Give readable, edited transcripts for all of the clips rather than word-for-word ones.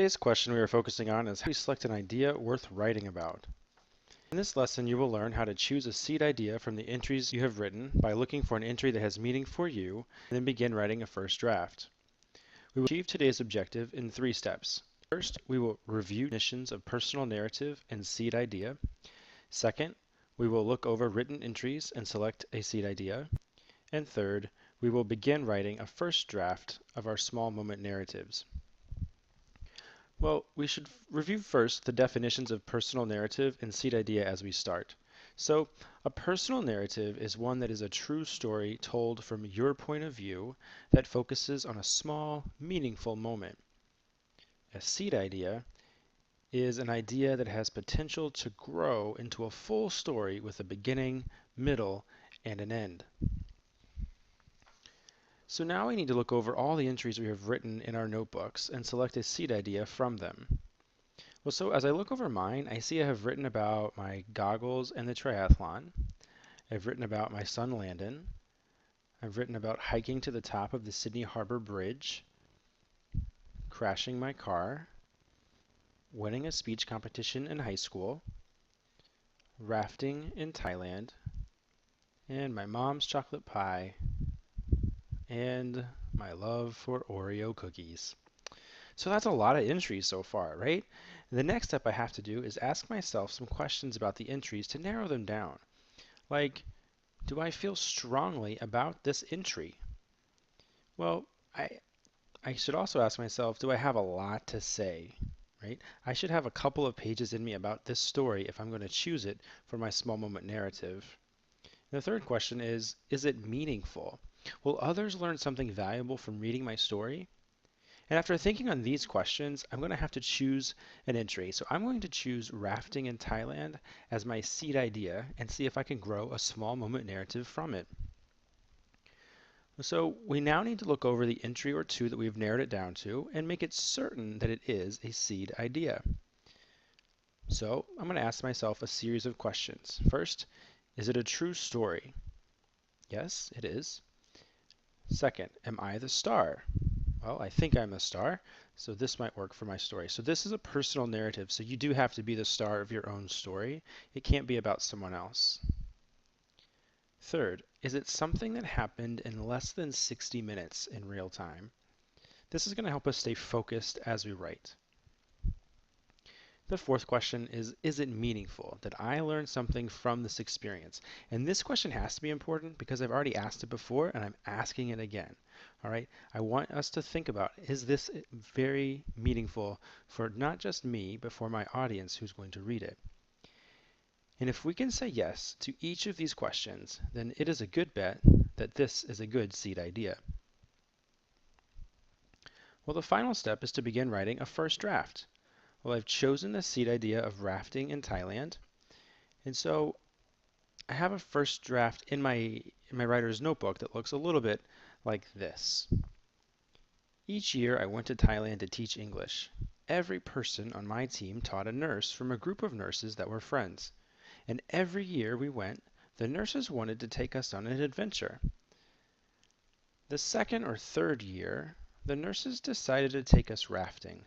Today's question we are focusing on is how to select an idea worth writing about. In this lesson, you will learn how to choose a seed idea from the entries you have written by looking for an entry that has meaning for you, and then begin writing a first draft. We will achieve today's objective in 3 steps. First, we will review definitions of personal narrative and seed idea. Second, we will look over written entries and select a seed idea. And third, we will begin writing a first draft of our small moment narratives. Well, we should review first the definitions of personal narrative and seed idea as we start. So, a personal narrative is one that is a true story told from your point of view that focuses on a small, meaningful moment. A seed idea is an idea that has potential to grow into a full story with a beginning, middle, and an end. So now we need to look over all the entries we have written in our notebooks and select a seed idea from them. Well, so as I look over mine, I see I have written about my goggles and the triathlon. I've written about my son Landon. I've written about hiking to the top of the Sydney Harbor Bridge, crashing my car, winning a speech competition in high school, rafting in Thailand, and my mom's chocolate pie, and my love for Oreo cookies. So that's a lot of entries so far, right? The next step I have to do is ask myself some questions about the entries to narrow them down. Like, do I feel strongly about this entry? Well, I should also ask myself, do I have a lot to say? Right? I should have a couple of pages in me about this story if I'm going to choose it for my small moment narrative. And the third question is it meaningful? Will others learn something valuable from reading my story? And after thinking on these questions, I'm going to have to choose an entry. So I'm going to choose rafting in Thailand as my seed idea and see if I can grow a small moment narrative from it. So we now need to look over the entry or two that we've narrowed it down to and make it certain that it is a seed idea. So I'm going to ask myself a series of questions. First, is it a true story? Yes, it is. Second, am I the star? Well, I think I'm the star, so this might work for my story. So this is a personal narrative, so you do have to be the star of your own story. It can't be about someone else. Third, is it something that happened in less than 60 minutes in real time? This is going to help us stay focused as we write. The fourth question is it meaningful? Did I learn something from this experience? And this question has to be important because I've already asked it before and I'm asking it again. All right, I want us to think about, is this very meaningful for not just me, but for my audience who's going to read it? And if we can say yes to each of these questions, then it is a good bet that this is a good seed idea. Well, the final step is to begin writing a first draft. Well, I've chosen the seed idea of rafting in Thailand, and so I have a first draft in my writer's notebook that looks a little bit like this. Each year I went to Thailand to teach English. Every person on my team taught a nurse from a group of nurses that were friends. And every year we went, the nurses wanted to take us on an adventure. The second or third year, the nurses decided to take us rafting.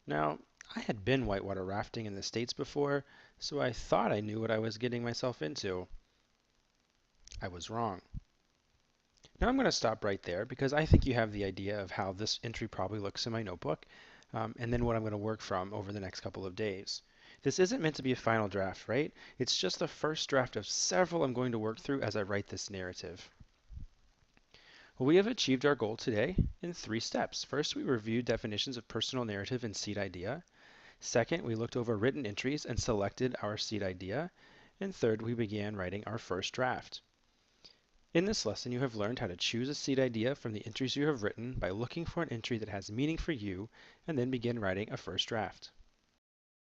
Now, I had been whitewater rafting in the States before, so I thought I knew what I was getting myself into. I was wrong. Now I'm going to stop right there because I think you have the idea of how this entry probably looks in my notebook, and then what I'm going to work from over the next couple of days. This isn't meant to be a final draft, right? It's just the first draft of several I'm going to work through as I write this narrative. Well, we have achieved our goal today in 3 steps. First, we reviewed definitions of personal narrative and seed idea. Second, we looked over written entries and selected our seed idea. And third, we began writing our first draft. In this lesson, you have learned how to choose a seed idea from the entries you have written by looking for an entry that has meaning for you and then begin writing a first draft.